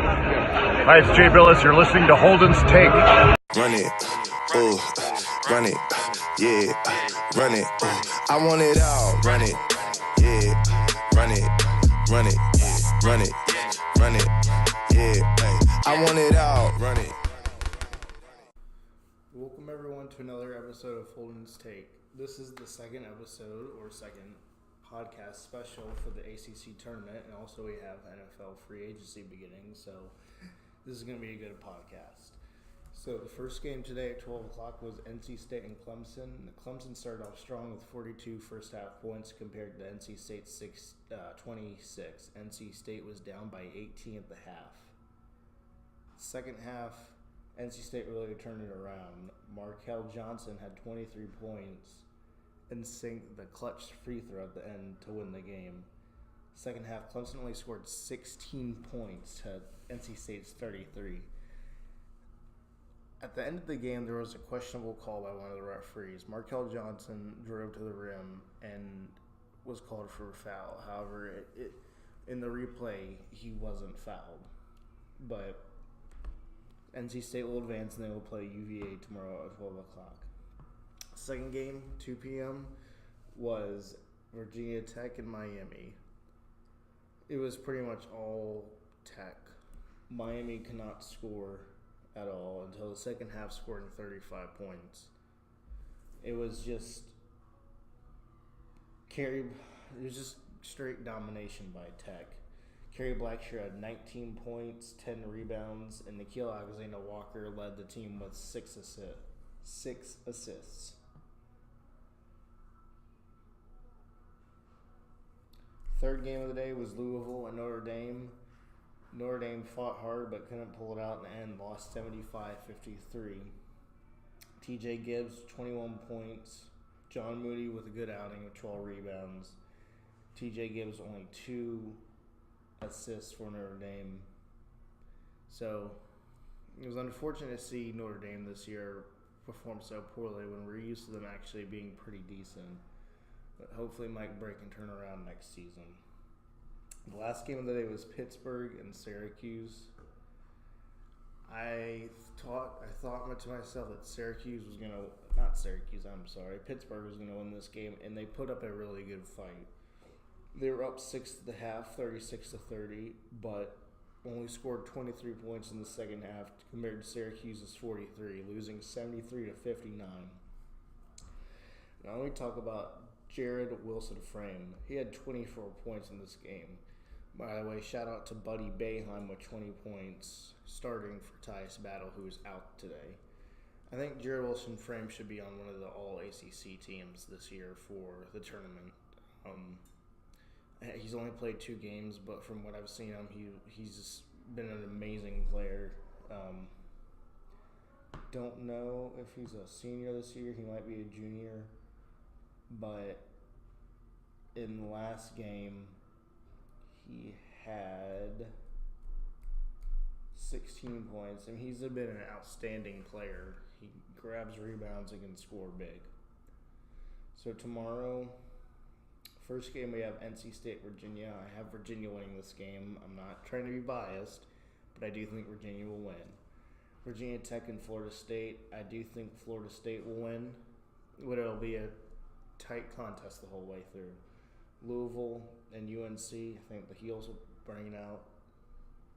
Hi, it's Jay Billis. You're listening to Holden's Take. Run it, ooh, run it, yeah, run it, ooh. I want it all, run it, yeah, run it, run it, run it, run it, yeah, hey. I want it all, run it. Welcome everyone to another episode of Holden's Take. This is the second episode or second podcast special for the ACC tournament, and also we have NFL free agency beginning, so this is going to be a good podcast. So the first game today at 12 o'clock was NC State and Clemson. Clemson started off strong with 42 first half points compared to NC State's 26. NC State was down by 18 at the half. Second half, NC State really turned it around. Markel Johnson had 23 points and sank the clutch free throw at the end to win the game. Second half, Clemson only scored 16 points to NC State's 33. At the end of the game, there was a questionable call by one of the referees. Markel Johnson drove to the rim and was called for a foul. However, in the replay, he wasn't fouled. But NC State will advance and they will play UVA tomorrow at 12 o'clock. Second game, 2 p.m., was Virginia Tech and Miami. It was pretty much all Tech. Miami could not score at all until the second half, scoring 35 points. It was just straight domination by Tech. Kerry Blackshear had 19 points, 10 rebounds, and Nikhil Alexander-Walker led the team with 6 assists. Third game of the day was Louisville and Notre Dame. Notre Dame fought hard but couldn't pull it out in the end, lost 75-53. TJ Gibbs, 21 points. John Moody with a good outing with 12 rebounds. TJ Gibbs only 2 assists for Notre Dame. So it was unfortunate to see Notre Dame this year perform so poorly when we're used to them actually being pretty decent. But hopefully Mike Bray can turn around next season. The last game of the day was Pittsburgh and Syracuse. I thought to myself that Pittsburgh was going to win this game, and they put up a really good fight. They were up 6 at the half, 36-30, but only scored 23 points in the second half compared to Syracuse's 43, losing 73-59. Now let me talk about Jared Wilson-Frame. He had 24 points in this game. By the way, shout out to Buddy Boeheim with 20 points, starting for Tyus Battle, who is out today. I think Jared Wilson-Frame should be on one of the all-ACC teams this year for the tournament. He's only played 2 games, but from what I've seen him, he's just been an amazing player. Don't know if he's a senior this year. He might be a junior. But in the last game, he had 16 points, and he's been an outstanding player. He grabs rebounds and can score big. So tomorrow, first game, we have NC State, Virginia. I have Virginia winning this game. I'm not trying to be biased, but I do think Virginia will win. Virginia Tech and Florida State. I do think Florida State will win, but it'll be a tight contest the whole way through. Louisville and UNC. I think the Heels will bring it out.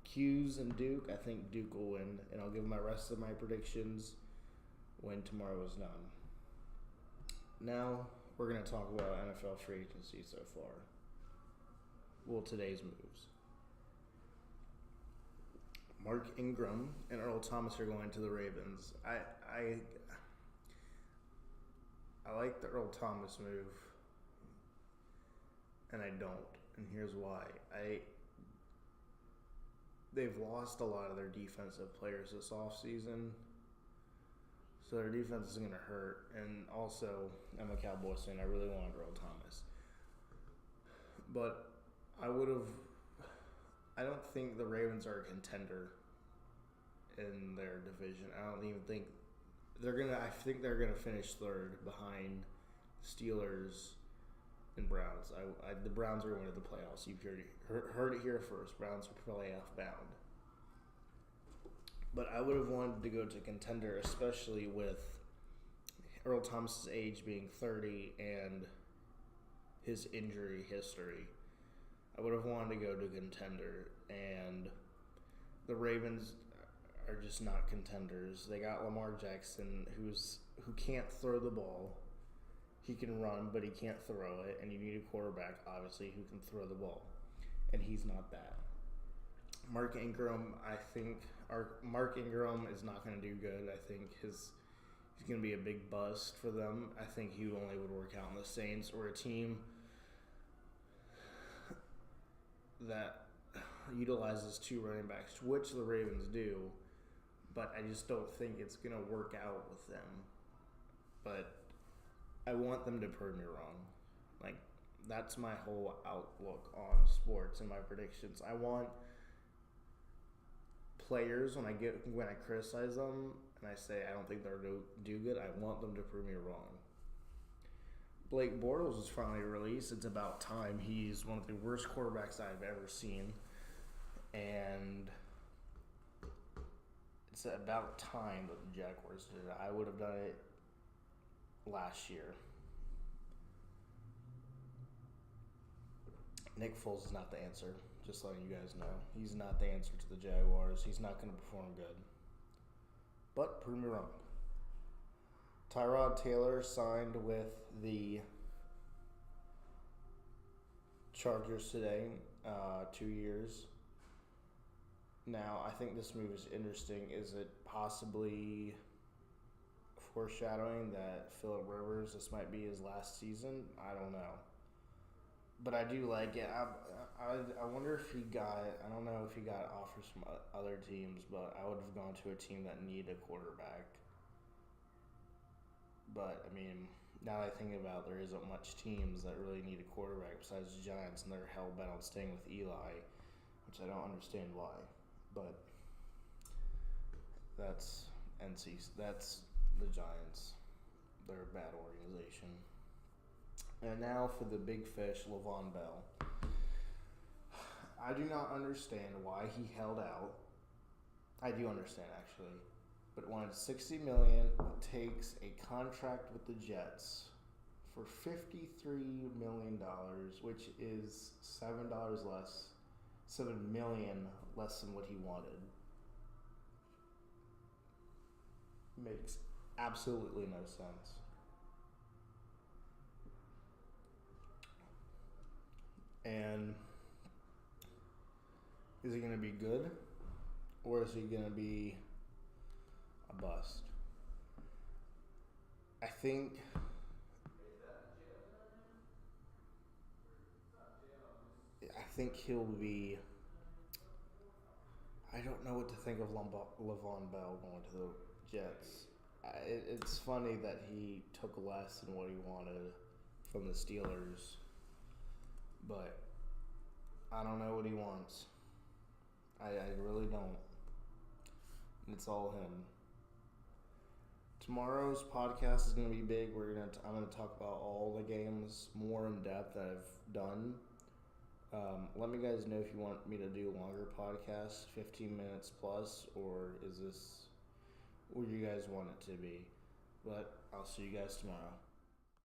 Q's and Duke. I think Duke will win, and I'll give my rest of my predictions when tomorrow is done. Now, we're going to talk about NFL free agency so far. Well, today's moves. Mark Ingram and Earl Thomas are going to the Ravens. I like the Earl Thomas move, and I don't. And here's why. They've lost a lot of their defensive players this offseason, so their defense is going to hurt. And also, I'm a Cowboys fan. I really wanted Earl Thomas. But I don't think the Ravens are a contender in their division. I don't even think I think they're gonna finish third behind Steelers and Browns. The Browns are going to the playoffs. You've heard it here first. Browns are playoff bound. But I would have wanted to go to contender, especially with Earl Thomas's age being 30 and his injury history. I would have wanted to go to contender, and the Ravens are just not contenders. They got Lamar Jackson, who can't throw the ball. He can run, but he can't throw it, and you need a quarterback, obviously, who can throw the ball, and he's not that. Mark Ingram is not going to do good. I think he's going to be a big bust for them. I think he only would work out in the Saints or a team that utilizes 2 running backs, which the Ravens do, but I just don't think it's going to work out with them. But I want them to prove me wrong. Like, that's my whole outlook on sports and my predictions. I want players, when I criticize them and I say I don't think they're do good, I want them to prove me wrong. Blake Bortles was finally released. It's about time. He's one of the worst quarterbacks I've ever seen, and it's about time that the Jaguars did it. I would have done it last year. Nick Foles is not the answer. Just letting you guys know. He's not the answer to the Jaguars. He's not going to perform good. But prove me wrong. Tyrod Taylor signed with the Chargers today, 2 years. Now, I think this move is interesting. Is it possibly foreshadowing that Phillip Rivers, this might be his last season? I don't know. But I do like it. I wonder if he got, I don't know if he got offers from other teams, but I would have gone to a team that needed a quarterback. But, I mean, now that I think about it, there isn't much teams that really need a quarterback besides the Giants, and they're hell-bent on staying with Eli, which I don't understand why. But that's that's the Giants. They're a bad organization. And now for the big fish, Le'Veon Bell. I do not understand why he held out. I do understand, actually. But wanted $60 million, takes a contract with the Jets for $53 million, which is $7 less, $7 million less than what he wanted. Makes absolutely no sense. And is he going to be good, or is he going to be a bust? I think he'll be. I don't know what to think of Le'Veon Bell going to the Jets. It's funny that he took less than what he wanted from the Steelers. But I don't know what he wants. I really don't. It's all him. Tomorrow's podcast is going to be big. I'm going to talk about all the games more in depth that I've done. Let me guys know if you want me to do longer podcasts, 15 minutes plus, or is this what you guys want it to be? But I'll see you guys tomorrow.